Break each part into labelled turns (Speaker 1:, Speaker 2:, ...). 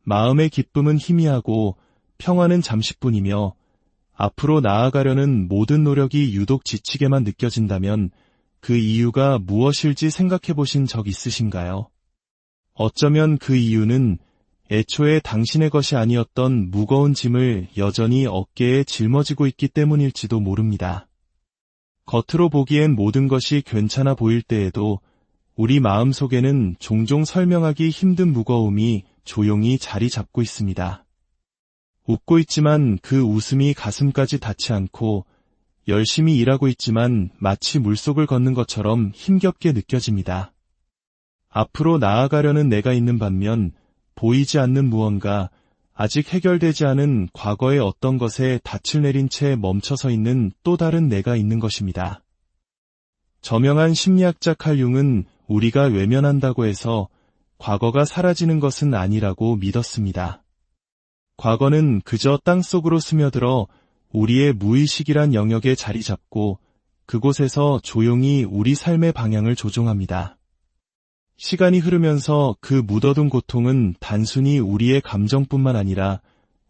Speaker 1: 마음의 기쁨은 희미하고 평화는 잠시뿐이며 앞으로 나아가려는 모든 노력이 유독 지치게만 느껴진다면 그 이유가 무엇일지 생각해 보신 적 있으신가요? 어쩌면 그 이유는 애초에 당신의 것이 아니었던 무거운 짐을 여전히 어깨에 짊어지고 있기 때문일지도 모릅니다. 겉으로 보기엔 모든 것이 괜찮아 보일 때에도 우리 마음속에는 종종 설명하기 힘든 무거움이 조용히 자리 잡고 있습니다. 웃고 있지만 그 웃음이 가슴까지 닿지 않고 열심히 일하고 있지만 마치 물속을 걷는 것처럼 힘겹게 느껴집니다. 앞으로 나아가려는 내가 있는 반면 보이지 않는 무언가, 아직 해결되지 않은 과거의 어떤 것에 닻을 내린 채 멈춰서 있는 또 다른 내가 있는 것입니다. 저명한 심리학자 칼 융은 우리가 외면한다고 해서 과거가 사라지는 것은 아니라고 믿었습니다. 과거는 그저 땅속으로 스며들어 우리의 무의식이란 영역에 자리 잡고 그곳에서 조용히 우리 삶의 방향을 조종합니다. 시간이 흐르면서 그 묻어둔 고통은 단순히 우리의 감정뿐만 아니라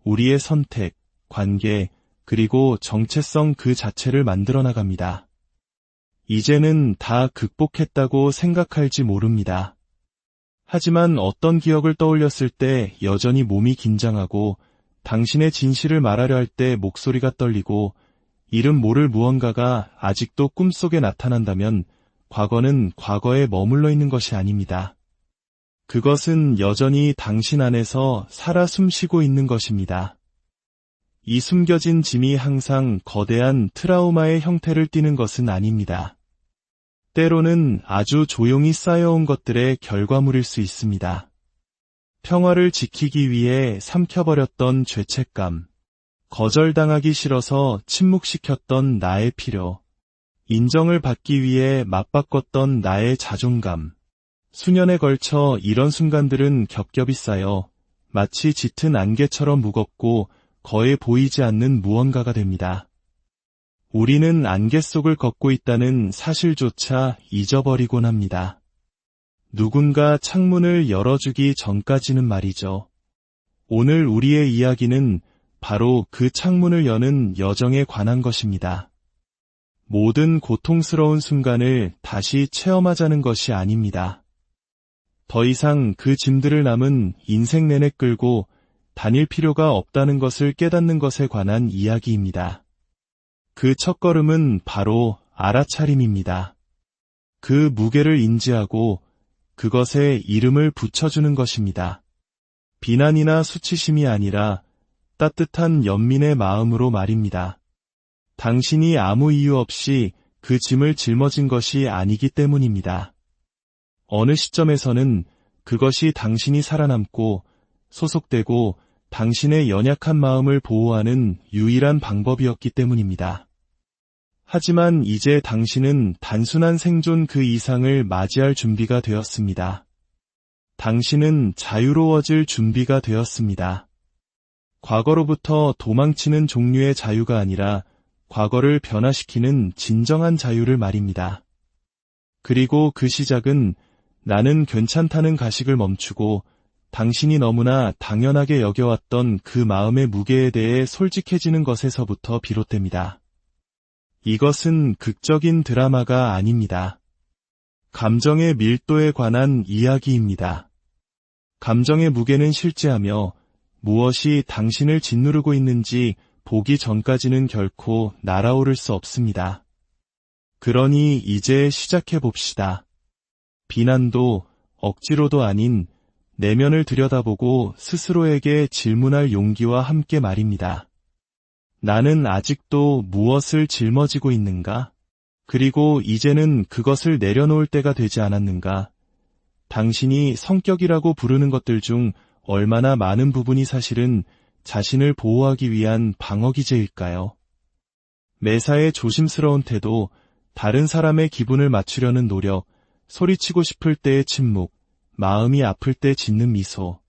Speaker 1: 우리의 선택, 관계, 그리고 정체성 그 자체를 만들어 나갑니다. 이제는 다 극복했다고 생각할지 모릅니다. 하지만 어떤 기억을 떠올렸을 때 여전히 몸이 긴장하고 당신의 진실을 말하려 할 때 목소리가 떨리고 이름 모를 무언가가 아직도 꿈속에 나타난다면 과거는 과거에 머물러 있는 것이 아닙니다. 그것은 여전히 당신 안에서 살아 숨쉬고 있는 것입니다. 이 숨겨진 짐이 항상 거대한 트라우마의 형태를 띠는 것은 아닙니다. 때로는 아주 조용히 쌓여온 것들의 결과물일 수 있습니다. 평화를 지키기 위해 삼켜버렸던 죄책감, 거절당하기 싫어서 침묵시켰던 나의 필요, 인정을 받기 위해 맞바꿨던 나의 자존감. 수년에 걸쳐 이런 순간들은 겹겹이 쌓여 마치 짙은 안개처럼 무겁고 거의 보이지 않는 무언가가 됩니다. 우리는 안개 속을 걷고 있다는 사실조차 잊어버리곤 합니다. 누군가 창문을 열어주기 전까지는 말이죠. 오늘 우리의 이야기는 바로 그 창문을 여는 여정에 관한 것입니다. 모든 고통스러운 순간을 다시 체험하자는 것이 아닙니다. 더 이상 그 짐들을 남은 인생 내내 끌고 다닐 필요가 없다는 것을 깨닫는 것에 관한 이야기입니다. 그 첫걸음은 바로 알아차림입니다. 그 무게를 인지하고 그것에 이름을 붙여주는 것입니다. 비난이나 수치심이 아니라 따뜻한 연민의 마음으로 말입니다. 당신이 아무 이유 없이 그 짐을 짊어진 것이 아니기 때문입니다. 어느 시점에서는 그것이 당신이 살아남고 소속되고 당신의 연약한 마음을 보호하는 유일한 방법이었기 때문입니다. 하지만 이제 당신은 단순한 생존 그 이상을 맞이할 준비가 되었습니다. 당신은 자유로워질 준비가 되었습니다. 과거로부터 도망치는 종류의 자유가 아니라 과거를 변화시키는 진정한 자유를 말입니다. 그리고 그 시작은 나는 괜찮다는 가식을 멈추고 당신이 너무나 당연하게 여겨왔던 그 마음의 무게에 대해 솔직해지는 것에서부터 비롯됩니다. 이것은 극적인 드라마가 아닙니다. 감정의 밀도에 관한 이야기입니다. 감정의 무게는 실제하며 무엇이 당신을 짓누르고 있는지 보기 전까지는 결코 날아오를 수 없습니다. 그러니 이제 시작해 봅시다. 비난도 억지로도 아닌 내면을 들여다보고 스스로에게 질문할 용기와 함께 말입니다. 나는 아직도 무엇을 짊어지고 있는가? 그리고 이제는 그것을 내려놓을 때가 되지 않았는가? 당신이 성격이라고 부르는 것들 중 얼마나 많은 부분이 사실은 자신을 보호하기 위한 방어기제일까요? 매사에 조심스러운 태도, 다른 사람의 기분을 맞추려는 노력, 소리치고 싶을 때의 침묵, 마음이 아플 때 짓는 미소.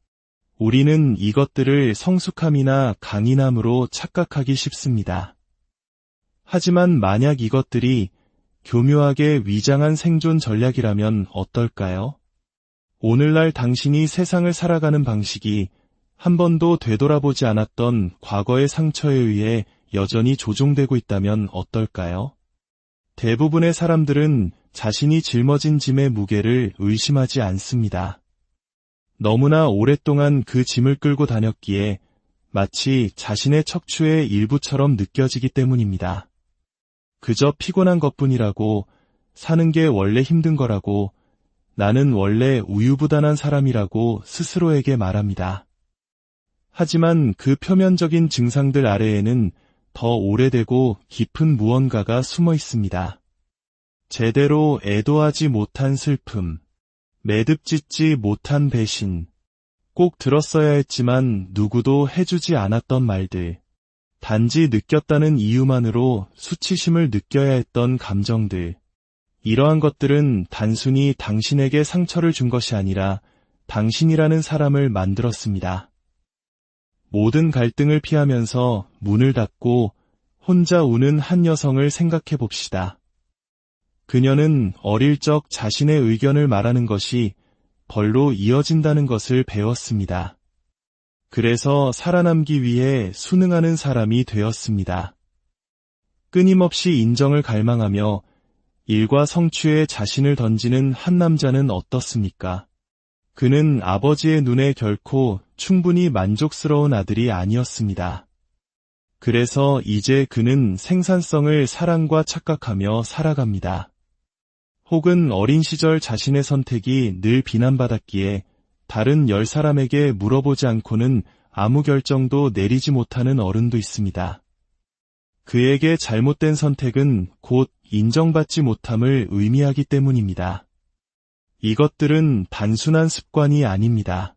Speaker 1: 우리는 이것들을 성숙함이나 강인함으로 착각하기 쉽습니다. 하지만 만약 이것들이 교묘하게 위장한 생존 전략이라면 어떨까요? 오늘날 당신이 세상을 살아가는 방식이 한 번도 되돌아보지 않았던 과거의 상처에 의해 여전히 조종되고 있다면 어떨까요? 대부분의 사람들은 자신이 짊어진 짐의 무게를 의심하지 않습니다. 너무나 오랫동안 그 짐을 끌고 다녔기에 마치 자신의 척추의 일부처럼 느껴지기 때문입니다. 그저 피곤한 것뿐이라고, 사는 게 원래 힘든 거라고, 나는 원래 우유부단한 사람이라고 스스로에게 말합니다. 하지만 그 표면적인 증상들 아래에는 더 오래되고 깊은 무언가가 숨어 있습니다. 제대로 애도하지 못한 슬픔, 매듭짓지 못한 배신, 꼭 들었어야 했지만 누구도 해주지 않았던 말들, 단지 느꼈다는 이유만으로 수치심을 느껴야 했던 감정들, 이러한 것들은 단순히 당신에게 상처를 준 것이 아니라 당신이라는 사람을 만들었습니다. 모든 갈등을 피하면서 문을 닫고 혼자 우는 한 여성을 생각해 봅시다. 그녀는 어릴 적 자신의 의견을 말하는 것이 벌로 이어진다는 것을 배웠습니다. 그래서 살아남기 위해 순응하는 사람이 되었습니다. 끊임없이 인정을 갈망하며 일과 성취에 자신을 던지는 한 남자는 어떻습니까? 그는 아버지의 눈에 결코 충분히 만족스러운 아들이 아니었습니다. 그래서 이제 그는 생산성을 사랑과 착각하며 살아갑니다. 혹은 어린 시절 자신의 선택이 늘 비난받았기에 다른 10사람에게 물어보지 않고는 아무 결정도 내리지 못하는 어른도 있습니다. 그에게 잘못된 선택은 곧 인정받지 못함을 의미하기 때문입니다. 이것들은 단순한 습관이 아닙니다.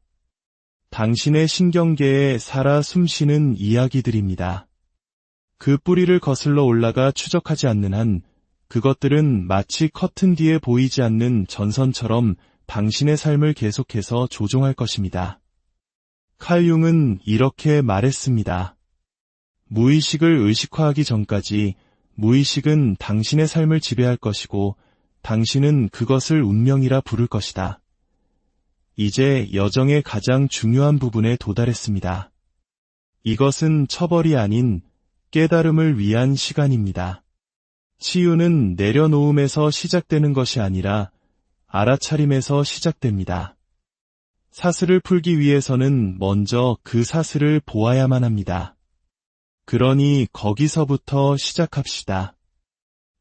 Speaker 1: 당신의 신경계에 살아 숨쉬는 이야기들입니다. 그 뿌리를 거슬러 올라가 추적하지 않는 한 그것들은 마치 커튼 뒤에 보이지 않는 전선처럼 당신의 삶을 계속해서 조종할 것입니다. 칼 융은 이렇게 말했습니다. 무의식을 의식화하기 전까지 무의식은 당신의 삶을 지배할 것이고 당신은 그것을 운명이라 부를 것이다. 이제 여정의 가장 중요한 부분에 도달했습니다. 이것은 처벌이 아닌 깨달음을 위한 시간입니다. 치유는 내려놓음에서 시작되는 것이 아니라 알아차림에서 시작됩니다. 사슬을 풀기 위해서는 먼저 그 사슬을 보아야만 합니다. 그러니 거기서부터 시작합시다.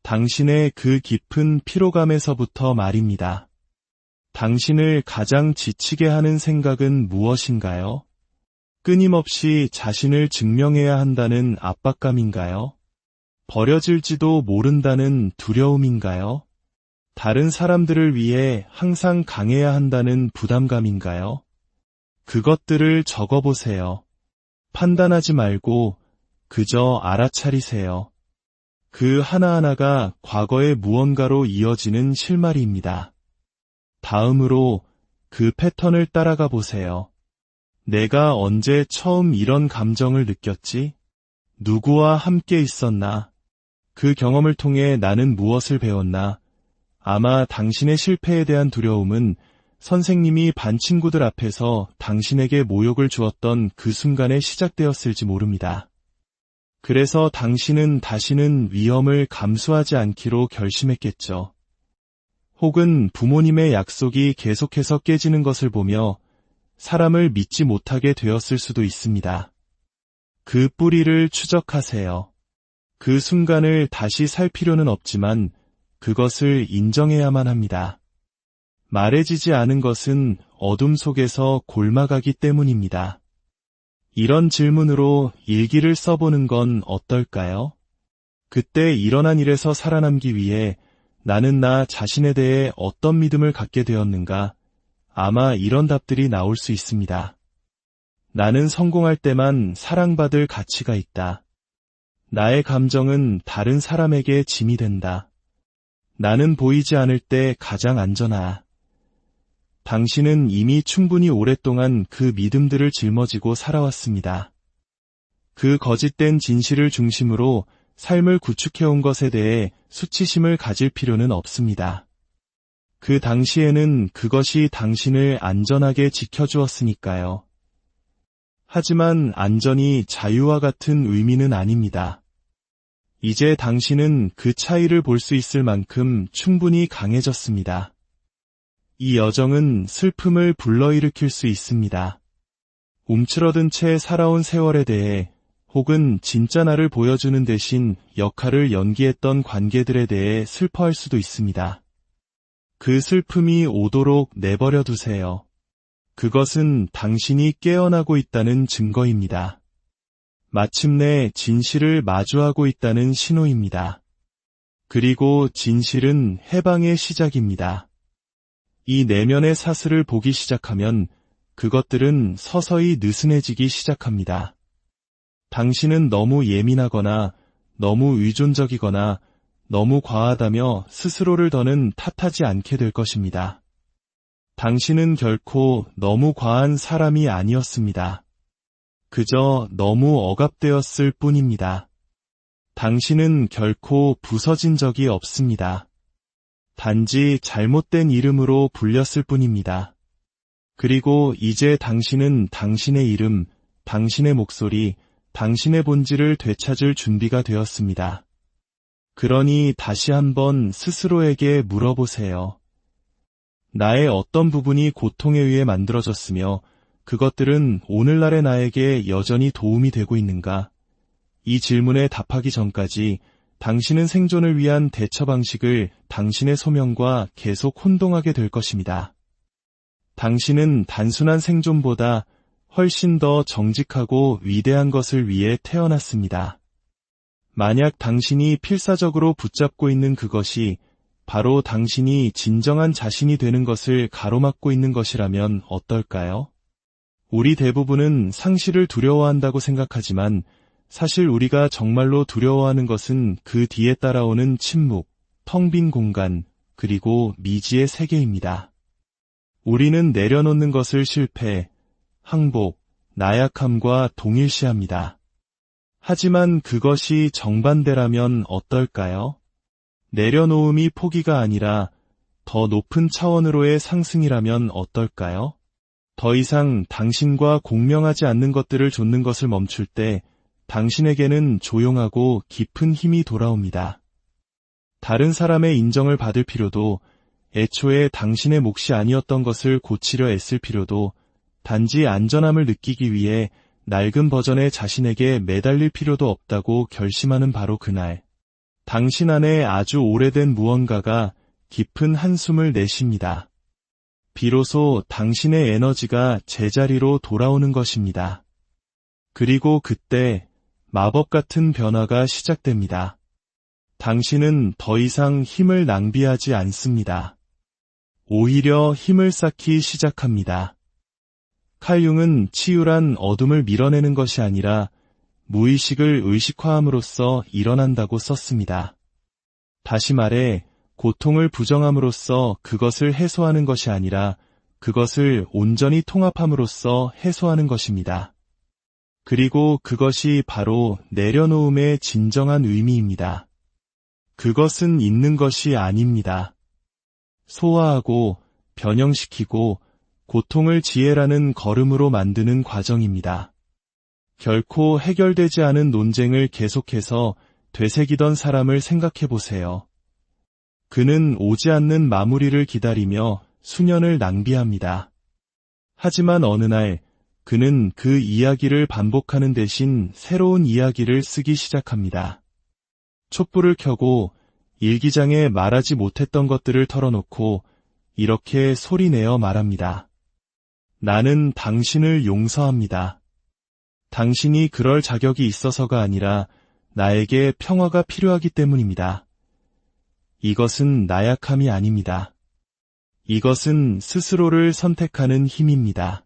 Speaker 1: 당신의 그 깊은 피로감에서부터 말입니다. 당신을 가장 지치게 하는 생각은 무엇인가요? 끊임없이 자신을 증명해야 한다는 압박감인가요? 버려질지도 모른다는 두려움인가요? 다른 사람들을 위해 항상 강해야 한다는 부담감인가요? 그것들을 적어보세요. 판단하지 말고 그저 알아차리세요. 그 하나하나가 과거의 무언가로 이어지는 실마리입니다. 다음으로 그 패턴을 따라가 보세요. 내가 언제 처음 이런 감정을 느꼈지? 누구와 함께 있었나? 그 경험을 통해 나는 무엇을 배웠나? 아마 당신의 실패에 대한 두려움은 선생님이 반 친구들 앞에서 당신에게 모욕을 주었던 그 순간에 시작되었을지 모릅니다. 그래서 당신은 다시는 위험을 감수하지 않기로 결심했겠죠. 혹은 부모님의 약속이 계속해서 깨지는 것을 보며 사람을 믿지 못하게 되었을 수도 있습니다. 그 뿌리를 추적하세요. 그 순간을 다시 살 필요는 없지만 그것을 인정해야만 합니다. 말해지지 않은 것은 어둠 속에서 골마가기 때문입니다. 이런 질문으로 일기를 써보는 건 어떨까요? 그때 일어난 일에서 살아남기 위해 나는 나 자신에 대해 어떤 믿음을 갖게 되었는가? 아마 이런 답들이 나올 수 있습니다. 나는 성공할 때만 사랑받을 가치가 있다. 나의 감정은 다른 사람에게 짐이 된다. 나는 보이지 않을 때 가장 안전하다. 당신은 이미 충분히 오랫동안 그 믿음들을 짊어지고 살아왔습니다. 그 거짓된 진실을 중심으로 삶을 구축해온 것에 대해 수치심을 가질 필요는 없습니다. 그 당시에는 그것이 당신을 안전하게 지켜주었으니까요. 하지만 안전이 자유와 같은 의미는 아닙니다. 이제 당신은 그 차이를 볼 수 있을 만큼 충분히 강해졌습니다. 이 여정은 슬픔을 불러일으킬 수 있습니다. 움츠러든 채 살아온 세월에 대해 혹은 진짜 나를 보여주는 대신 역할을 연기했던 관계들에 대해 슬퍼할 수도 있습니다. 그 슬픔이 오도록 내버려 두세요. 그것은 당신이 깨어나고 있다는 증거입니다. 마침내 진실을 마주하고 있다는 신호입니다. 그리고 진실은 해방의 시작입니다. 이 내면의 사슬을 보기 시작하면 그것들은 서서히 느슨해지기 시작합니다. 당신은 너무 예민하거나 너무 의존적이거나 너무 과하다며 스스로를 더는 탓하지 않게 될 것입니다. 당신은 결코 너무 과한 사람이 아니었습니다. 그저 너무 억압되었을 뿐입니다. 당신은 결코 부서진 적이 없습니다. 단지 잘못된 이름으로 불렸을 뿐입니다. 그리고 이제 당신은 당신의 이름, 당신의 목소리, 당신의 본질을 되찾을 준비가 되었습니다. 그러니 다시 한번 스스로에게 물어보세요. 나의 어떤 부분이 고통에 의해 만들어졌으며 그것들은 오늘날의 나에게 여전히 도움이 되고 있는가? 이 질문에 답하기 전까지 당신은 생존을 위한 대처 방식을 당신의 소명과 계속 혼동하게 될 것입니다. 당신은 단순한 생존보다 훨씬 더 정직하고 위대한 것을 위해 태어났습니다. 만약 당신이 필사적으로 붙잡고 있는 그것이 바로 당신이 진정한 자신이 되는 것을 가로막고 있는 것이라면 어떨까요? 우리 대부분은 상실을 두려워한다고 생각하지만 사실 우리가 정말로 두려워하는 것은 그 뒤에 따라오는 침묵, 텅 빈 공간, 그리고 미지의 세계입니다. 우리는 내려놓는 것을 실패, 항복, 나약함과 동일시합니다. 하지만 그것이 정반대라면 어떨까요? 내려놓음이 포기가 아니라 더 높은 차원으로의 상승이라면 어떨까요? 더 이상 당신과 공명하지 않는 것들을 좇는 것을 멈출 때 당신에게는 조용하고 깊은 힘이 돌아옵니다. 다른 사람의 인정을 받을 필요도, 애초에 당신의 몫이 아니었던 것을 고치려 애쓸 필요도, 단지 안전함을 느끼기 위해 낡은 버전의 자신에게 매달릴 필요도 없다고 결심하는 바로 그날, 당신 안에 아주 오래된 무언가가 깊은 한숨을 내쉽니다. 비로소 당신의 에너지가 제자리로 돌아오는 것입니다. 그리고 그때 마법 같은 변화가 시작됩니다. 당신은 더 이상 힘을 낭비하지 않습니다. 오히려 힘을 쌓기 시작합니다. 칼융은 치유란 어둠을 밀어내는 것이 아니라 무의식을 의식화함으로써 일어난다고 썼습니다. 다시 말해, 고통을 부정함으로써 그것을 해소하는 것이 아니라 그것을 온전히 통합함으로써 해소하는 것입니다. 그리고 그것이 바로 내려놓음의 진정한 의미입니다. 그것은 있는 것이 아닙니다. 소화하고 변형시키고 고통을 지혜라는 걸음으로 만드는 과정입니다. 결코 해결되지 않은 논쟁을 계속해서 되새기던 사람을 생각해 보세요. 그는 오지 않는 마무리를 기다리며 수년을 낭비합니다. 하지만 어느 날 그는 그 이야기를 반복하는 대신 새로운 이야기를 쓰기 시작합니다. 촛불을 켜고 일기장에 말하지 못했던 것들을 털어놓고 이렇게 소리내어 말합니다. 나는 당신을 용서합니다. 당신이 그럴 자격이 있어서가 아니라 나에게 평화가 필요하기 때문입니다. 이것은 나약함이 아닙니다. 이것은 스스로를 선택하는 힘입니다.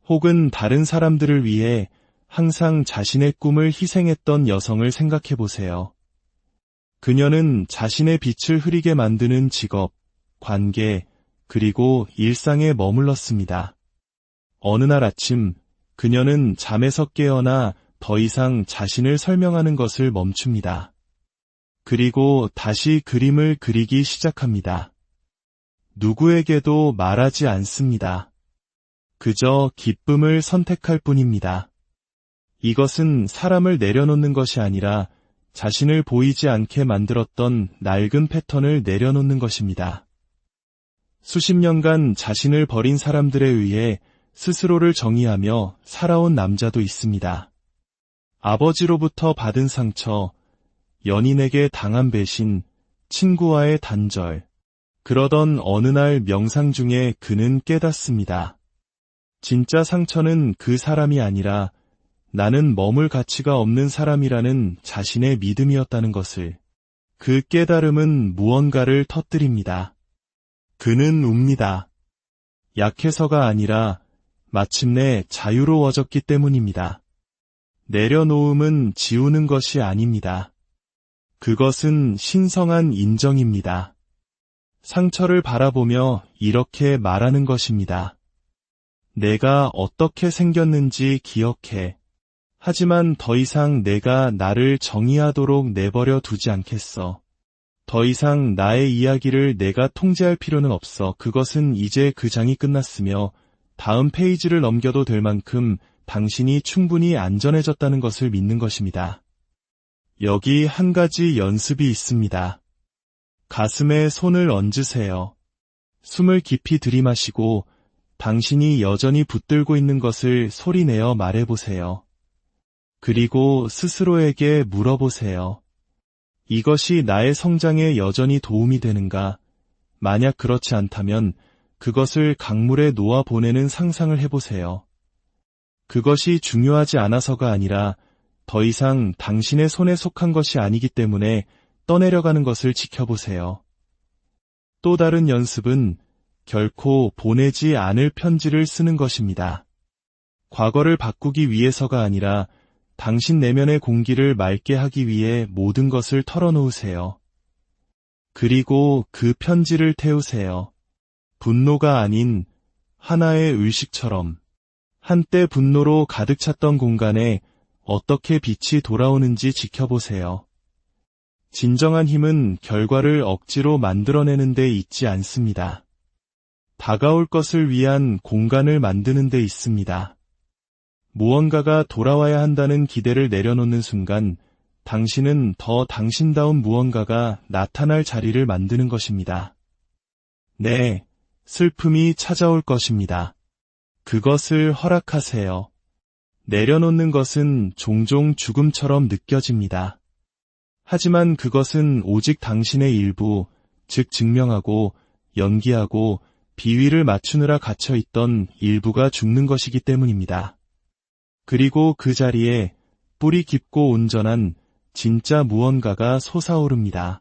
Speaker 1: 혹은 다른 사람들을 위해 항상 자신의 꿈을 희생했던 여성을 생각해 보세요. 그녀는 자신의 빛을 흐리게 만드는 직업, 관계, 그리고 일상에 머물렀습니다. 어느 날 아침, 그녀는 잠에서 깨어나 더 이상 자신을 설명하는 것을 멈춥니다. 그리고 다시 그림을 그리기 시작합니다. 누구에게도 말하지 않습니다. 그저 기쁨을 선택할 뿐입니다. 이것은 사람을 내려놓는 것이 아니라 자신을 보이지 않게 만들었던 낡은 패턴을 내려놓는 것입니다. 수십 년간 자신을 버린 사람들에 의해 스스로를 정의하며 살아온 남자도 있습니다. 아버지로부터 받은 상처, 연인에게 당한 배신, 친구와의 단절. 그러던 어느 날 명상 중에 그는 깨닫습니다. 진짜 상처는 그 사람이 아니라 나는 머물 가치가 없는 사람이라는 자신의 믿음이었다는 것을. 그 깨달음은 무언가를 터뜨립니다. 그는 웁니다. 약해서가 아니라 마침내 자유로워졌기 때문입니다. 내려놓음은 지우는 것이 아닙니다. 그것은 신성한 인정입니다. 상처를 바라보며 이렇게 말하는 것입니다. 내가 어떻게 생겼는지 기억해. 하지만 더 이상 내가 나를 정의하도록 내버려 두지 않겠어. 더 이상 나의 이야기를 내가 통제할 필요는 없어. 그것은 이제 그 장이 끝났으며 다음 페이지를 넘겨도 될 만큼 당신이 충분히 안전해졌다는 것을 믿는 것입니다. 여기 한 가지 연습이 있습니다. 가슴에 손을 얹으세요. 숨을 깊이 들이마시고 당신이 여전히 붙들고 있는 것을 소리내어 말해보세요. 그리고 스스로에게 물어보세요. 이것이 나의 성장에 여전히 도움이 되는가? 만약 그렇지 않다면 그것을 강물에 놓아 보내는 상상을 해보세요. 그것이 중요하지 않아서가 아니라 더 이상 당신의 손에 속한 것이 아니기 때문에 떠내려가는 것을 지켜보세요. 또 다른 연습은 결코 보내지 않을 편지를 쓰는 것입니다. 과거를 바꾸기 위해서가 아니라 당신 내면의 공기를 맑게 하기 위해 모든 것을 털어놓으세요. 그리고 그 편지를 태우세요. 분노가 아닌 하나의 의식처럼. 한때 분노로 가득 찼던 공간에 어떻게 빛이 돌아오는지 지켜보세요. 진정한 힘은 결과를 억지로 만들어내는 데 있지 않습니다. 다가올 것을 위한 공간을 만드는 데 있습니다. 무언가가 돌아와야 한다는 기대를 내려놓는 순간 당신은 더 당신다운 무언가가 나타날 자리를 만드는 것입니다. 네, 슬픔이 찾아올 것입니다. 그것을 허락하세요. 내려놓는 것은 종종 죽음처럼 느껴집니다. 하지만 그것은 오직 당신의 일부, 즉 증명하고 연기하고 비위를 맞추느라 갇혀있던 일부가 죽는 것이기 때문입니다. 그리고 그 자리에 뿌리 깊고 온전한 진짜 무언가가 솟아오릅니다.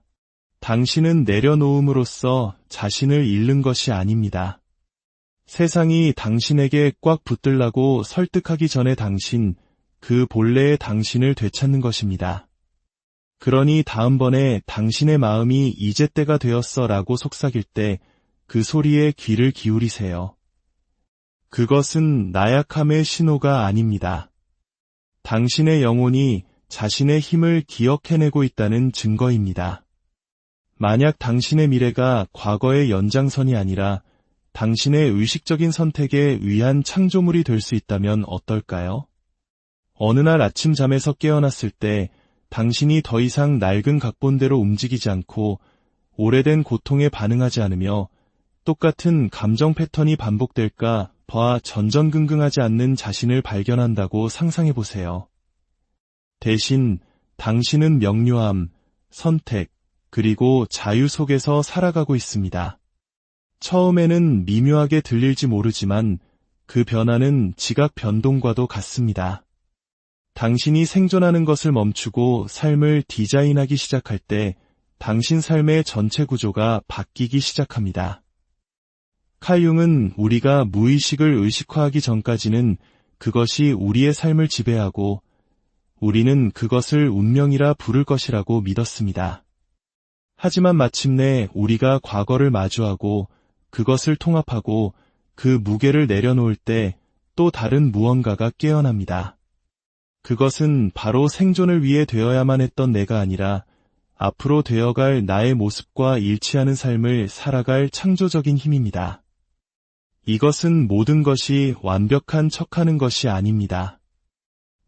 Speaker 1: 당신은 내려놓음으로써 자신을 잃는 것이 아닙니다. 세상이 당신에게 꽉 붙들라고 설득하기 전에 당신, 그 본래의 당신을 되찾는 것입니다. 그러니 다음번에 당신의 마음이 이제 때가 되었어 라고 속삭일 때 그 소리에 귀를 기울이세요. 그것은 나약함의 신호가 아닙니다. 당신의 영혼이 자신의 힘을 기억해내고 있다는 증거입니다. 만약 당신의 미래가 과거의 연장선이 아니라 당신의 의식적인 선택에 의한 창조물이 될 수 있다면 어떨까요? 어느 날 아침 잠에서 깨어났을 때 당신이 더 이상 낡은 각본대로 움직이지 않고 오래된 고통에 반응하지 않으며 똑같은 감정 패턴이 반복될까 봐 전전긍긍하지 않는 자신을 발견한다고 상상해보세요. 대신 당신은 명료함, 선택, 그리고 자유 속에서 살아가고 있습니다. 처음에는 미묘하게 들릴지 모르지만 그 변화는 지각 변동과도 같습니다. 당신이 생존하는 것을 멈추고 삶을 디자인하기 시작할 때 당신 삶의 전체 구조가 바뀌기 시작합니다. 칼 융은 우리가 무의식을 의식화하기 전까지는 그것이 우리의 삶을 지배하고 우리는 그것을 운명이라 부를 것이라고 믿었습니다. 하지만 마침내 우리가 과거를 마주하고 그것을 통합하고 그 무게를 내려놓을 때 또 다른 무언가가 깨어납니다. 그것은 바로 생존을 위해 되어야만 했던 내가 아니라 앞으로 되어갈 나의 모습과 일치하는 삶을 살아갈 창조적인 힘입니다. 이것은 모든 것이 완벽한 척하는 것이 아닙니다.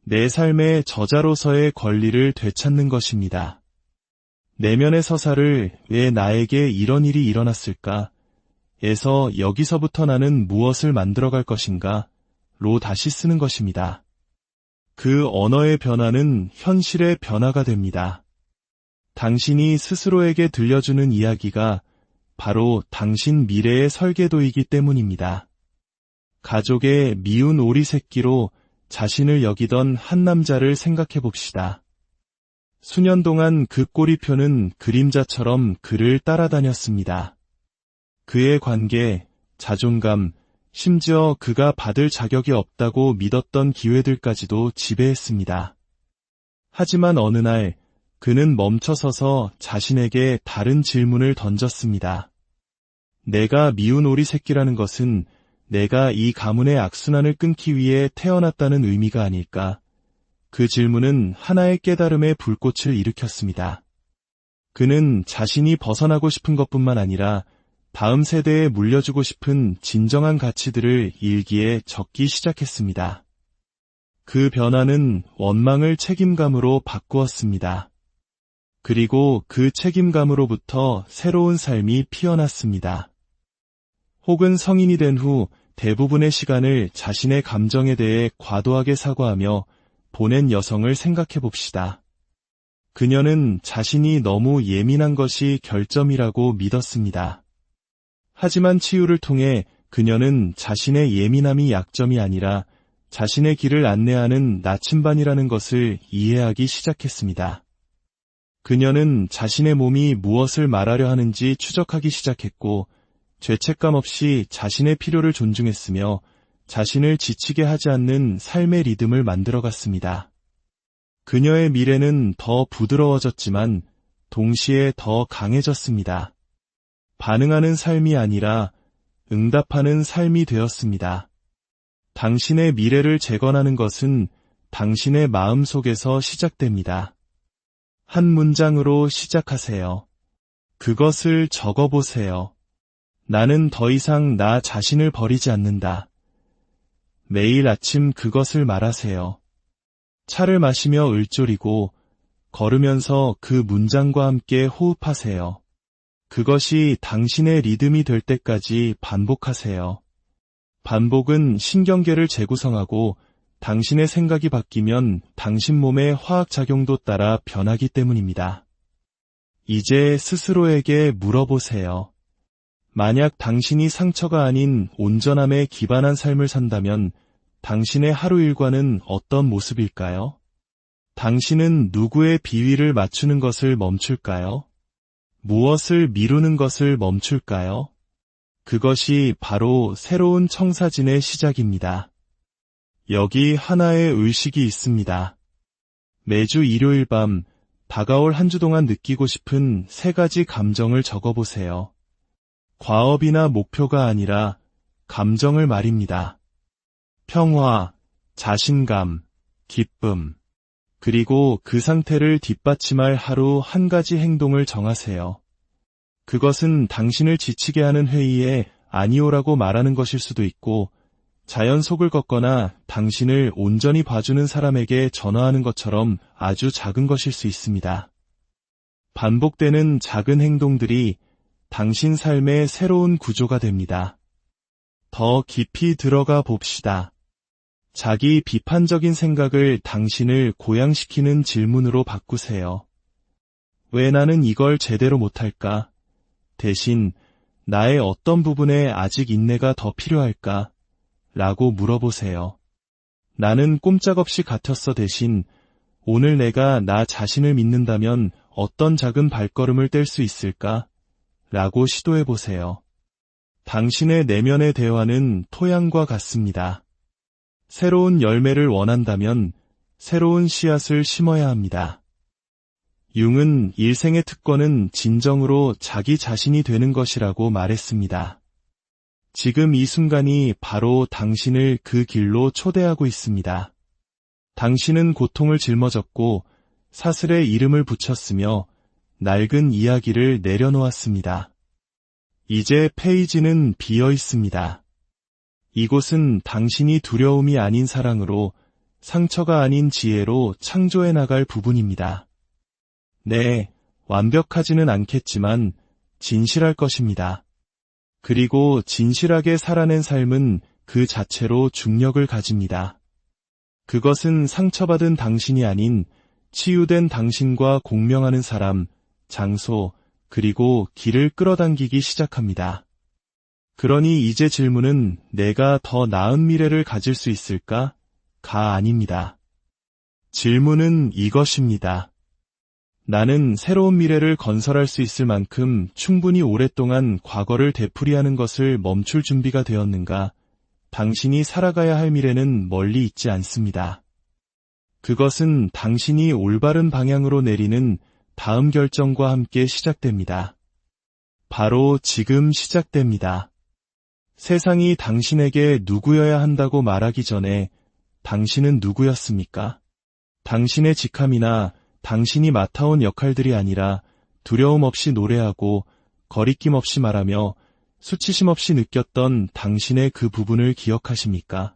Speaker 1: 내 삶의 저자로서의 권리를 되찾는 것입니다. 내면의 서사를 왜 나에게 이런 일이 일어났을까? 에서 여기서부터 나는 무엇을 만들어갈 것인가? 로 다시 쓰는 것입니다. 그 언어의 변화는 현실의 변화가 됩니다. 당신이 스스로에게 들려주는 이야기가 바로 당신 미래의 설계도이기 때문입니다. 가족의 미운 오리 새끼로 자신을 여기던 한 남자를 생각해 봅시다. 수년 동안 그 꼬리표는 그림자처럼 그를 따라다녔습니다. 그의 관계, 자존감, 심지어 그가 받을 자격이 없다고 믿었던 기회들까지도 지배했습니다. 하지만 어느 날 그는 멈춰서서 자신에게 다른 질문을 던졌습니다. 내가 미운 오리 새끼라는 것은 내가 이 가문의 악순환을 끊기 위해 태어났다는 의미가 아닐까? 그 질문은 하나의 깨달음의 불꽃을 일으켰습니다. 그는 자신이 벗어나고 싶은 것뿐만 아니라 다음 세대에 물려주고 싶은 진정한 가치들을 일기에 적기 시작했습니다. 그 변화는 원망을 책임감으로 바꾸었습니다. 그리고 그 책임감으로부터 새로운 삶이 피어났습니다. 혹은 성인이 된 후 대부분의 시간을 자신의 감정에 대해 과도하게 사과하며 보낸 여성을 생각해 봅시다. 그녀는 자신이 너무 예민한 것이 결점이라고 믿었습니다. 하지만 치유를 통해 그녀는 자신의 예민함이 약점이 아니라 자신의 길을 안내하는 나침반이라는 것을 이해하기 시작했습니다. 그녀는 자신의 몸이 무엇을 말하려 하는지 추적하기 시작했고 죄책감 없이 자신의 필요를 존중했으며 자신을 지치게 하지 않는 삶의 리듬을 만들어갔습니다. 그녀의 미래는 더 부드러워졌지만 동시에 더 강해졌습니다. 반응하는 삶이 아니라 응답하는 삶이 되었습니다. 당신의 미래를 재건하는 것은 당신의 마음 속에서 시작됩니다. 한 문장으로 시작하세요. 그것을 적어보세요. 나는 더 이상 나 자신을 버리지 않는다. 매일 아침 그것을 말하세요. 차를 마시며 을조리고 걸으면서 그 문장과 함께 호흡하세요. 그것이 당신의 리듬이 될 때까지 반복하세요. 반복은 신경계를 재구성하고 당신의 생각이 바뀌면 당신 몸의 화학작용도 따라 변하기 때문입니다. 이제 스스로에게 물어보세요. 만약 당신이 상처가 아닌 온전함에 기반한 삶을 산다면 당신의 하루 일과는 어떤 모습일까요? 당신은 누구의 비위를 맞추는 것을 멈출까요? 무엇을 미루는 것을 멈출까요? 그것이 바로 새로운 청사진의 시작입니다. 여기 하나의 의식이 있습니다. 매주 일요일 밤 다가올 한 주 동안 느끼고 싶은 3가지 감정을 적어보세요. 과업이나 목표가 아니라 감정을 말입니다. 평화, 자신감, 기쁨, 그리고 그 상태를 뒷받침할 하루 한 가지 행동을 정하세요. 그것은 당신을 지치게 하는 회의에 아니오라고 말하는 것일 수도 있고, 자연 속을 걷거나 당신을 온전히 봐주는 사람에게 전화하는 것처럼 아주 작은 것일 수 있습니다. 반복되는 작은 행동들이 당신 삶의 새로운 구조가 됩니다. 더 깊이 들어가 봅시다. 자기 비판적인 생각을 당신을 고양시키는 질문으로 바꾸세요. 왜 나는 이걸 제대로 못할까? 대신 나의 어떤 부분에 아직 인내가 더 필요할까? 라고 물어보세요. 나는 꼼짝없이 같았어 대신 오늘 내가 나 자신을 믿는다면 어떤 작은 발걸음을 뗄 수 있을까? 라고 시도해보세요. 당신의 내면의 대화는 토양과 같습니다. 새로운 열매를 원한다면 새로운 씨앗을 심어야 합니다. 융은 일생의 특권은 진정으로 자기 자신이 되는 것이라고 말했습니다. 지금 이 순간이 바로 당신을 그 길로 초대하고 있습니다. 당신은 고통을 짊어졌고 사슬에 이름을 붙였으며 낡은 이야기를 내려놓았습니다. 이제 페이지는 비어 있습니다. 이곳은 당신이 두려움이 아닌 사랑으로, 상처가 아닌 지혜로 창조해 나갈 부분입니다. 네, 완벽하지는 않겠지만 진실할 것입니다. 그리고 진실하게 살아낸 삶은 그 자체로 중력을 가집니다. 그것은 상처받은 당신이 아닌 치유된 당신과 공명하는 사람, 장소, 그리고 길을 끌어당기기 시작합니다. 그러니 이제 질문은 내가 더 나은 미래를 가질 수 있을까? 가 아닙니다. 질문은 이것입니다. 나는 새로운 미래를 건설할 수 있을 만큼 충분히 오랫동안 과거를 되풀이하는 것을 멈출 준비가 되었는가? 당신이 살아가야 할 미래는 멀리 있지 않습니다. 그것은 당신이 올바른 방향으로 내리는 다음 결정과 함께 시작됩니다. 바로 지금 시작됩니다. 세상이 당신에게 누구여야 한다고 말하기 전에 당신은 누구였습니까? 당신의 직함이나 당신이 맡아온 역할들이 아니라 두려움 없이 노래하고 거리낌 없이 말하며 수치심 없이 느꼈던 당신의 그 부분을 기억하십니까?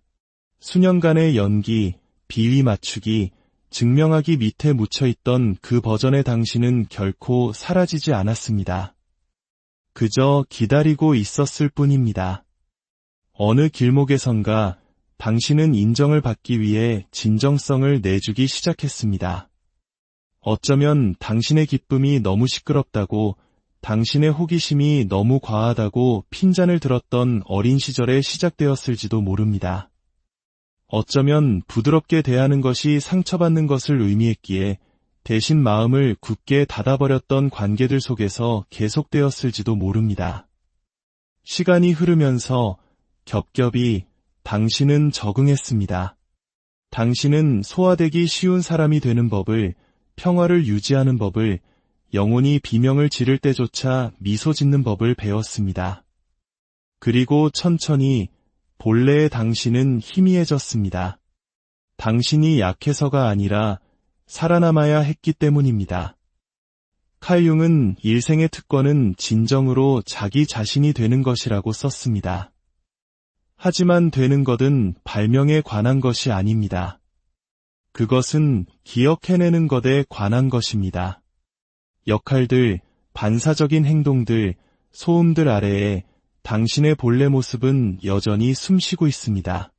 Speaker 1: 수년간의 연기, 비위 맞추기, 증명하기 밑에 묻혀있던 그 버전의 당신은 결코 사라지지 않았습니다. 그저 기다리고 있었을 뿐입니다. 어느 길목에선가 당신은 인정을 받기 위해 진정성을 내주기 시작했습니다. 어쩌면 당신의 기쁨이 너무 시끄럽다고, 당신의 호기심이 너무 과하다고 핀잔을 들었던 어린 시절에 시작되었을지도 모릅니다. 어쩌면 부드럽게 대하는 것이 상처받는 것을 의미했기에 대신 마음을 굳게 닫아버렸던 관계들 속에서 계속되었을지도 모릅니다. 시간이 흐르면서 겹겹이 당신은 적응했습니다. 당신은 소화되기 쉬운 사람이 되는 법을, 평화를 유지하는 법을, 영혼이 비명을 지를 때조차 미소 짓는 법을 배웠습니다. 그리고 천천히 본래의 당신은 희미해졌습니다. 당신이 약해서가 아니라 살아남아야 했기 때문입니다. 칼 융은 일생의 특권은 진정으로 자기 자신이 되는 것이라고 썼습니다. 하지만 되는 것은 발명에 관한 것이 아닙니다. 그것은 기억해내는 것에 관한 것입니다. 역할들, 반사적인 행동들, 소음들 아래에 당신의 본래 모습은 여전히 숨쉬고 있습니다.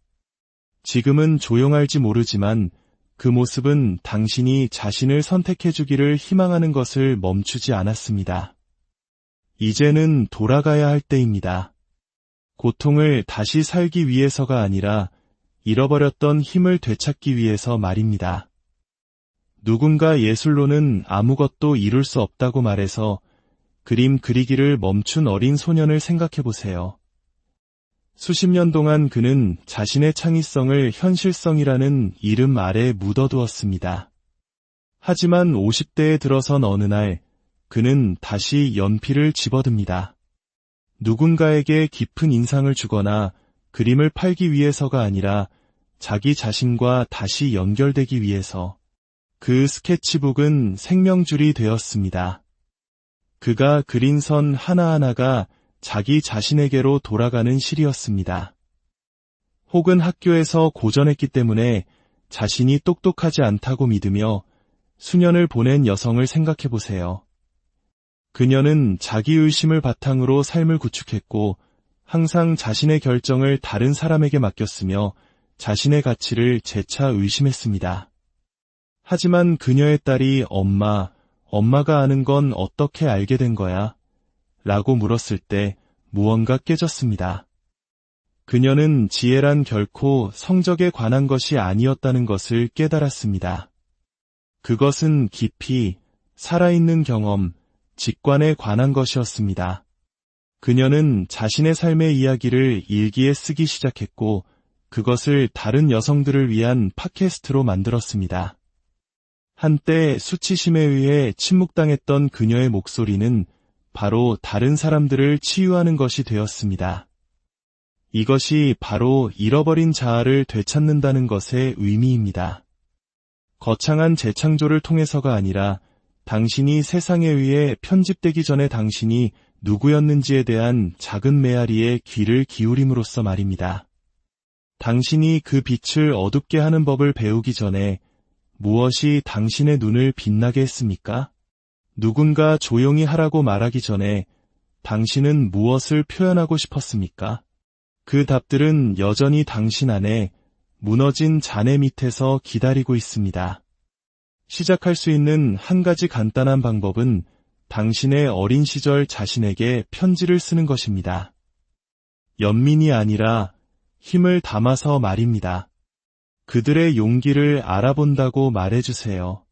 Speaker 1: 지금은 조용할지 모르지만 그 모습은 당신이 자신을 선택해주기를 희망하는 것을 멈추지 않았습니다. 이제는 돌아가야 할 때입니다. 고통을 다시 살기 위해서가 아니라 잃어버렸던 힘을 되찾기 위해서 말입니다. 누군가 예술로는 아무것도 이룰 수 없다고 말해서 그림 그리기를 멈춘 어린 소년을 생각해보세요. 수십 년 동안 그는 자신의 창의성을 현실성이라는 이름 아래 묻어두었습니다. 하지만 50대에 들어선 어느 날 그는 다시 연필을 집어듭니다. 누군가에게 깊은 인상을 주거나 그림을 팔기 위해서가 아니라 자기 자신과 다시 연결되기 위해서. 그 스케치북은 생명줄이 되었습니다. 그가 그린 선 하나하나가 자기 자신에게로 돌아가는 실이었습니다. 혹은 학교에서 고전했기 때문에 자신이 똑똑하지 않다고 믿으며 수년을 보낸 여성을 생각해보세요. 그녀는 자기의심을 바탕으로 삶을 구축했고 항상 자신의 결정을 다른 사람에게 맡겼으며 자신의 가치를 재차 의심했습니다. 하지만 그녀의 딸이 엄마가 아는 건 어떻게 알게 된 거야? 라고 물었을 때 무언가 깨졌습니다. 그녀는 지혜란 결코 성적에 관한 것이 아니었다는 것을 깨달았습니다. 그것은 깊이 살아있는 경험, 직관에 관한 것이었습니다. 그녀는 자신의 삶의 이야기를 일기에 쓰기 시작했고 그것을 다른 여성들을 위한 팟캐스트로 만들었습니다. 한때 수치심에 의해 침묵당했던 그녀의 목소리는 바로 다른 사람들을 치유하는 것이 되었습니다. 이것이 바로 잃어버린 자아를 되찾는다는 것의 의미입니다. 거창한 재창조를 통해서가 아니라 당신이 세상에 의해 편집되기 전에 당신이 누구였는지에 대한 작은 메아리에 귀를 기울임으로써 말입니다. 당신이 그 빛을 어둡게 하는 법을 배우기 전에 무엇이 당신의 눈을 빛나게 했습니까? 누군가 조용히 하라고 말하기 전에 당신은 무엇을 표현하고 싶었습니까? 그 답들은 여전히 당신 안에 무너진 잔해 밑에서 기다리고 있습니다. 시작할 수 있는 한 가지 간단한 방법은 당신의 어린 시절 자신에게 편지를 쓰는 것입니다. 연민이 아니라 힘을 담아서 말입니다. 그들의 용기를 알아본다고 말해주세요.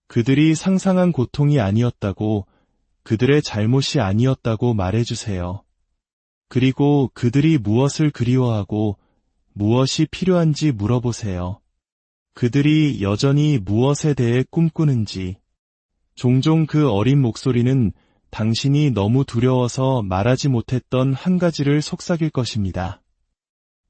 Speaker 1: 그들이 상상한 고통이 아니었다고, 그들의 잘못이 아니었다고 말해주세요. 그리고 그들이 무엇을 그리워하고 무엇이 필요한지 물어보세요. 그들이 여전히 무엇에 대해 꿈꾸는지. 종종 그 어린 목소리는 당신이 너무 두려워서 말하지 못했던 한 가지를 속삭일 것입니다.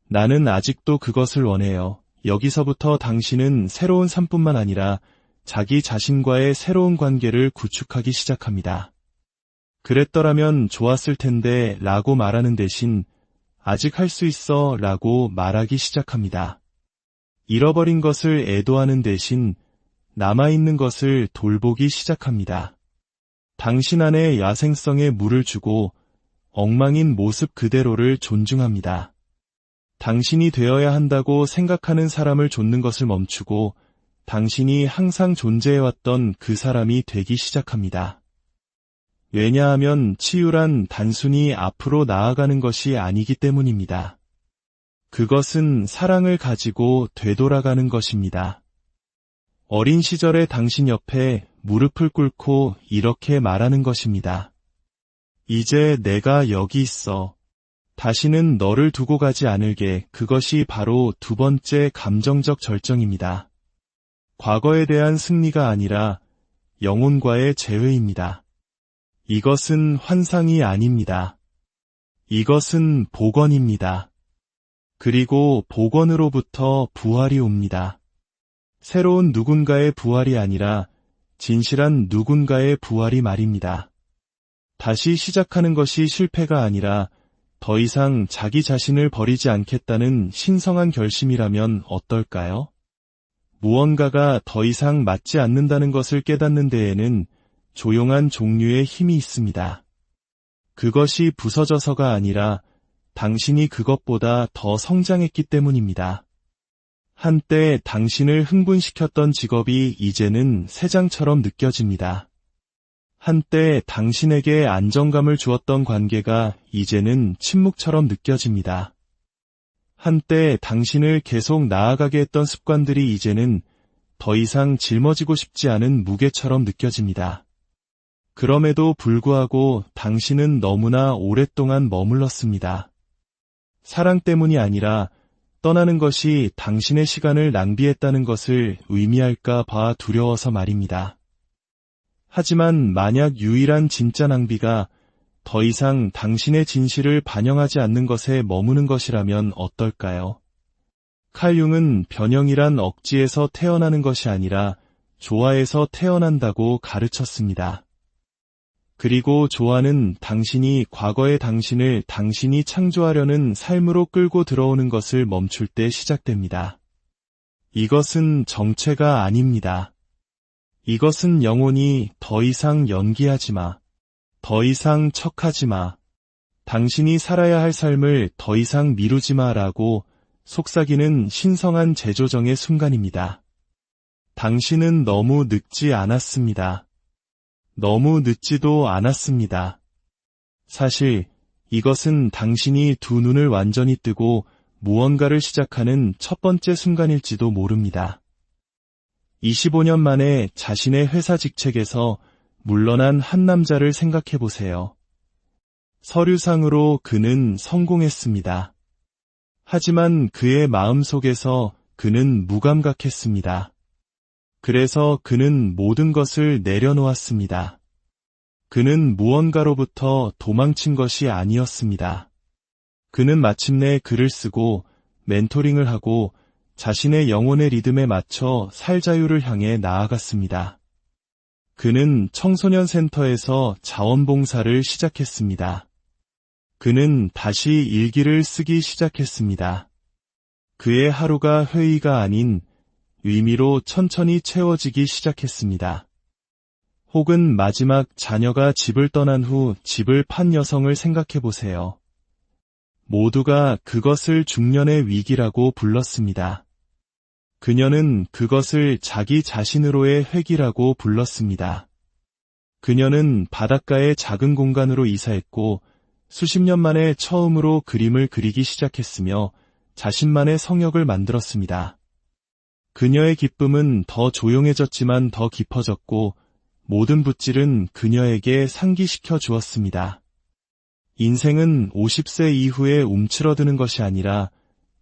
Speaker 1: 나는 아직도 그것을 원해요. 여기서부터 당신은 새로운 삶뿐만 아니라 자기 자신과의 새로운 관계를 구축하기 시작합니다. 그랬더라면 좋았을 텐데 라고 말하는 대신 아직 할 수 있어 라고 말하기 시작합니다. 잃어버린 것을 애도하는 대신 남아있는 것을 돌보기 시작합니다. 당신 안에 야생성에 물을 주고 엉망인 모습 그대로를 존중합니다. 당신이 되어야 한다고 생각하는 사람을 좇는 것을 멈추고 당신이 항상 존재해왔던 그 사람이 되기 시작합니다. 왜냐하면 치유란 단순히 앞으로 나아가는 것이 아니기 때문입니다. 그것은 사랑을 가지고 되돌아가는 것입니다. 어린 시절의 당신 옆에 무릎을 꿇고 이렇게 말하는 것입니다. 이제 내가 여기 있어. 다시는 너를 두고 가지 않을게. 그것이 바로 두 번째 감정적 절정입니다. 과거에 대한 승리가 아니라 영혼과의 재회입니다. 이것은 환상이 아닙니다. 이것은 복원입니다. 그리고 복원으로부터 부활이 옵니다. 새로운 누군가의 부활이 아니라 진실한 누군가의 부활이 말입니다. 다시 시작하는 것이 실패가 아니라 더 이상 자기 자신을 버리지 않겠다는 신성한 결심이라면 어떨까요? 무언가가 더 이상 맞지 않는다는 것을 깨닫는 데에는 조용한 종류의 힘이 있습니다. 그것이 부서져서가 아니라 당신이 그것보다 더 성장했기 때문입니다. 한때 당신을 흥분시켰던 직업이 이제는 새장처럼 느껴집니다. 한때 당신에게 안정감을 주었던 관계가 이제는 침묵처럼 느껴집니다. 한때 당신을 계속 나아가게 했던 습관들이 이제는 더 이상 짊어지고 싶지 않은 무게처럼 느껴집니다. 그럼에도 불구하고 당신은 너무나 오랫동안 머물렀습니다. 사랑 때문이 아니라 떠나는 것이 당신의 시간을 낭비했다는 것을 의미할까 봐 두려워서 말입니다. 하지만 만약 유일한 진짜 낭비가 더 이상 당신의 진실을 반영하지 않는 것에 머무는 것이라면 어떨까요? 칼 융은 변형이란 억지에서 태어나는 것이 아니라 조화에서 태어난다고 가르쳤습니다. 그리고 조화는 당신이 과거의 당신을 당신이 창조하려는 삶으로 끌고 들어오는 것을 멈출 때 시작됩니다. 이것은 정체가 아닙니다. 이것은 영혼이 더 이상 연기하지 마. 더 이상 척하지 마. 당신이 살아야 할 삶을 더 이상 미루지 마라고 속삭이는 신성한 재조정의 순간입니다. 당신은 너무 늙지 않았습니다. 너무 늦지도 않았습니다. 사실 이것은 당신이 두 눈을 완전히 뜨고 무언가를 시작하는 첫 번째 순간일지도 모릅니다. 25년 만에 자신의 회사 직책에서 물러난 한 남자를 생각해 보세요. 서류상으로 그는 성공했습니다. 하지만 그의 마음속에서 그는 무감각했습니다. 그래서 그는 모든 것을 내려놓았습니다. 그는 무언가로부터 도망친 것이 아니었습니다. 그는 마침내 글을 쓰고 멘토링을 하고 자신의 영혼의 리듬에 맞춰 살 자유를 향해 나아갔습니다. 그는 청소년 센터에서 자원봉사를 시작했습니다. 그는 다시 일기를 쓰기 시작했습니다. 그의 하루가 회의가 아닌 의미로 천천히 채워지기 시작했습니다. 혹은 마지막 자녀가 집을 떠난 후 집을 판 여성을 생각해 보세요. 모두가 그것을 중년의 위기라고 불렀습니다. 그녀는 그것을 자기 자신으로의 회귀라고 불렀습니다. 그녀는 바닷가의 작은 공간으로 이사했고 수십 년 만에 처음으로 그림을 그리기 시작했으며 자신만의 성역을 만들었습니다. 그녀의 기쁨은 더 조용해졌지만 더 깊어졌고 모든 붓질은 그녀에게 상기시켜 주었습니다. 인생은 50세 이후에 움츠러드는 것이 아니라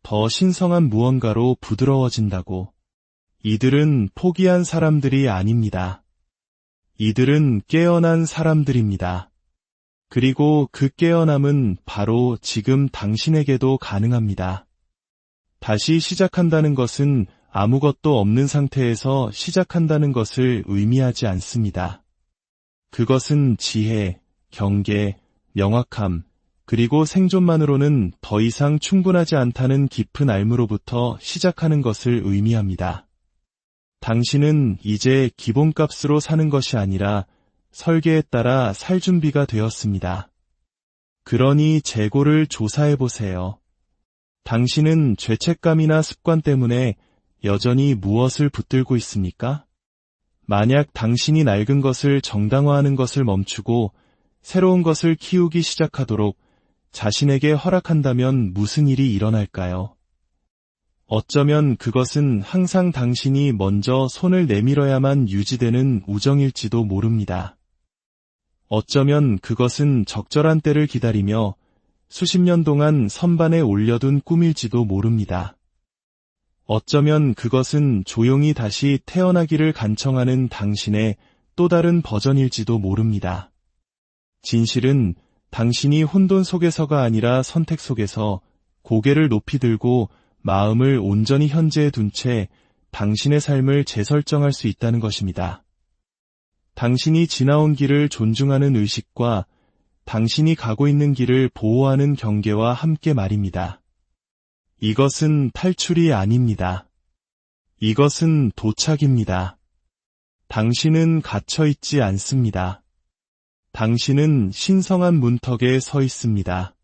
Speaker 1: 더 신성한 무언가로 부드러워진다고. 이들은 포기한 사람들이 아닙니다. 이들은 깨어난 사람들입니다. 그리고 그 깨어남은 바로 지금 당신에게도 가능합니다. 다시 시작한다는 것은 아무것도 없는 상태에서 시작한다는 것을 의미하지 않습니다. 그것은 지혜, 경계, 명확함, 그리고 생존만으로는 더 이상 충분하지 않다는 깊은 알므로부터 시작하는 것을 의미합니다. 당신은 이제 기본값으로 사는 것이 아니라 설계에 따라 살 준비가 되었습니다. 그러니 재고를 조사해보세요. 당신은 죄책감이나 습관 때문에 여전히 무엇을 붙들고 있습니까? 만약 당신이 낡은 것을 정당화하는 것을 멈추고 새로운 것을 키우기 시작하도록 자신에게 허락한다면 무슨 일이 일어날까요? 어쩌면 그것은 항상 당신이 먼저 손을 내밀어야만 유지되는 우정일지도 모릅니다. 어쩌면 그것은 적절한 때를 기다리며 수십 년 동안 선반에 올려둔 꿈일지도 모릅니다. 어쩌면 그것은 조용히 다시 태어나기를 간청하는 당신의 또 다른 버전일지도 모릅니다. 진실은 당신이 혼돈 속에서가 아니라 선택 속에서 고개를 높이 들고 마음을 온전히 현재에 둔 채 당신의 삶을 재설정할 수 있다는 것입니다. 당신이 지나온 길을 존중하는 의식과 당신이 가고 있는 길을 보호하는 경계와 함께 말입니다. 이것은 탈출이 아닙니다. 이것은 도착입니다. 당신은 갇혀있지 않습니다. 당신은 신성한 문턱에 서 있습니다.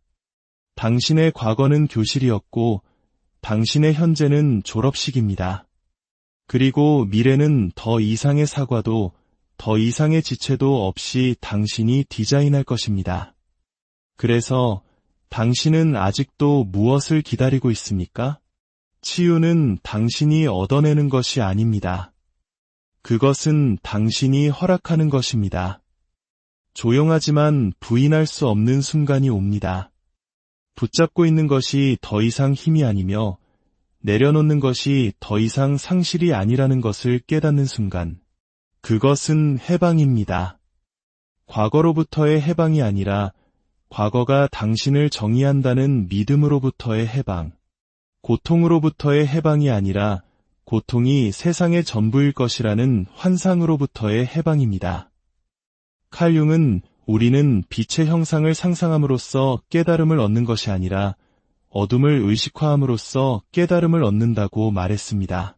Speaker 1: 당신의 과거는 교실이었고 당신의 현재는 졸업식입니다. 그리고 미래는 더 이상의 사과도 더 이상의 지체도 없이 당신이 디자인할 것입니다. 그래서 당신은 아직도 무엇을 기다리고 있습니까? 치유는 당신이 얻어내는 것이 아닙니다. 그것은 당신이 허락하는 것입니다. 조용하지만 부인할 수 없는 순간이 옵니다. 붙잡고 있는 것이 더 이상 힘이 아니며 내려놓는 것이 더 이상 상실이 아니라는 것을 깨닫는 순간. 그것은 해방입니다. 과거로부터의 해방이 아니라 과거가 당신을 정의한다는 믿음으로부터의 해방. 고통으로부터의 해방이 아니라 고통이 세상의 전부일 것이라는 환상으로부터의 해방입니다. 칼 융은 우리는 빛의 형상을 상상함으로써 깨달음을 얻는 것이 아니라 어둠을 의식화함으로써 깨달음을 얻는다고 말했습니다.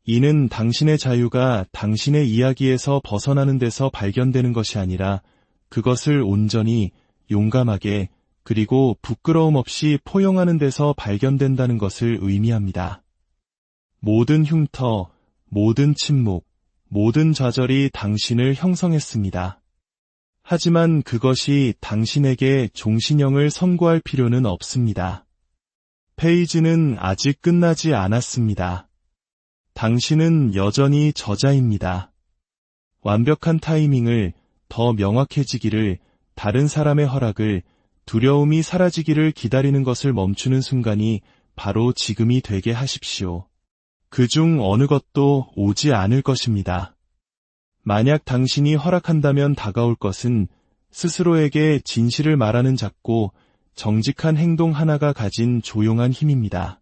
Speaker 1: 이는 당신의 자유가 당신의 이야기에서 벗어나는 데서 발견되는 것이 아니라 그것을 온전히, 용감하게, 그리고 부끄러움 없이 포용하는 데서 발견된다는 것을 의미합니다. 모든 흉터, 모든 침묵, 모든 좌절이 당신을 형성했습니다. 하지만 그것이 당신에게 종신형을 선고할 필요는 없습니다. 페이지는 아직 끝나지 않았습니다. 당신은 여전히 저자입니다. 완벽한 타이밍을, 더 명확해지기를, 다른 사람의 허락을, 두려움이 사라지기를 기다리는 것을 멈추는 순간이 바로 지금이 되게 하십시오. 그중 어느 것도 오지 않을 것입니다. 만약 당신이 허락한다면 다가올 것은 스스로에게 진실을 말하는 작고 정직한 행동 하나가 가진 조용한 힘입니다.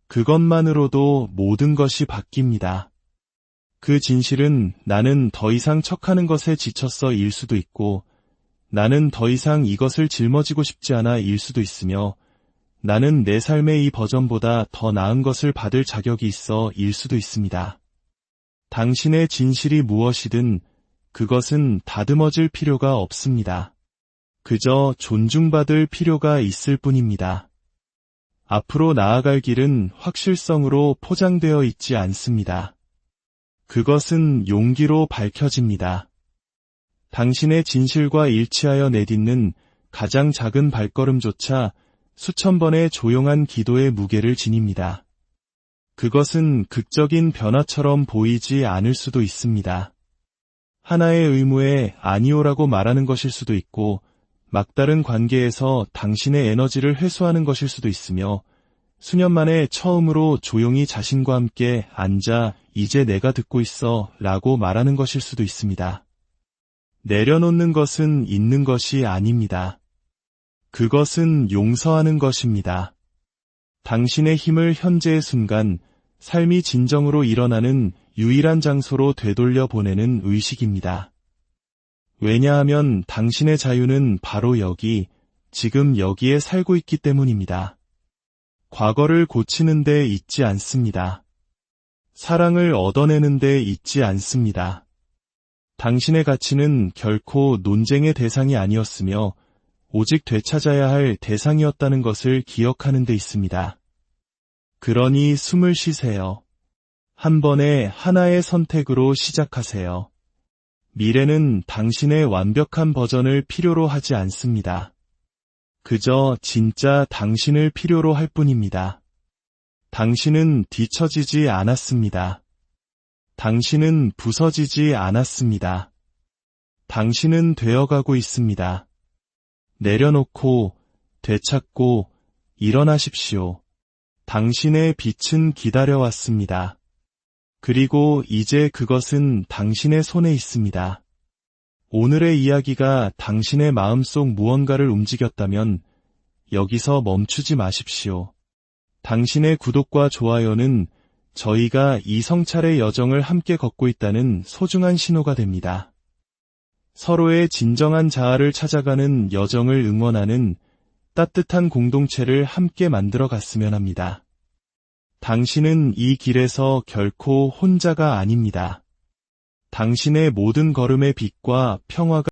Speaker 1: 그것만으로도 모든 것이 바뀝니다. 그 진실은 나는 더 이상 척하는 것에 지쳤어 일 수도 있고 나는 더 이상 이것을 짊어지고 싶지 않아 일 수도 있으며 나는 내 삶의 이 버전보다 더 나은 것을 받을 자격이 있어 일 수도 있습니다. 당신의 진실이 무엇이든 그것은 다듬어질 필요가 없습니다. 그저 존중받을 필요가 있을 뿐입니다. 앞으로 나아갈 길은 확실성으로 포장되어 있지 않습니다. 그것은 용기로 밝혀집니다. 당신의 진실과 일치하여 내딛는 가장 작은 발걸음조차 수천 번의 조용한 기도의 무게를 지닙니다. 그것은 극적인 변화처럼 보이지 않을 수도 있습니다. 하나의 의무에 아니오라고 말하는 것일 수도 있고, 막다른 관계에서 당신의 에너지를 회수하는 것일 수도 있으며, 수년 만에 처음으로 조용히 자신과 함께 앉아 이제 내가 듣고 있어 라고 말하는 것일 수도 있습니다. 내려놓는 것은 있는 것이 아닙니다. 그것은 용서하는 것입니다. 당신의 힘을 현재의 순간, 삶이 진정으로 일어나는 유일한 장소로 되돌려 보내는 의식입니다. 왜냐하면 당신의 자유는 바로 여기, 지금 여기에 살고 있기 때문입니다. 과거를 고치는 데 있지 않습니다. 사랑을 얻어내는 데 있지 않습니다. 당신의 가치는 결코 논쟁의 대상이 아니었으며 오직 되찾아야 할 대상이었다는 것을 기억하는 데 있습니다. 그러니 숨을 쉬세요. 한 번에 하나의 선택으로 시작하세요. 미래는 당신의 완벽한 버전을 필요로 하지 않습니다. 그저 진짜 당신을 필요로 할 뿐입니다. 당신은 뒤처지지 않았습니다. 당신은 부서지지 않았습니다. 당신은 되어가고 있습니다. 내려놓고, 되찾고, 일어나십시오. 당신의 빛은 기다려왔습니다. 그리고 이제 그것은 당신의 손에 있습니다. 오늘의 이야기가 당신의 마음속 무언가를 움직였다면 여기서 멈추지 마십시오. 당신의 구독과 좋아요는 저희가 이 성찰의 여정을 함께 걷고 있다는 소중한 신호가 됩니다. 서로의 진정한 자아를 찾아가는 여정을 응원하는 따뜻한 공동체를 함께 만들어 갔으면 합니다. 당신은 이 길에서 결코 혼자가 아닙니다. 당신의 모든 걸음의 빛과 평화가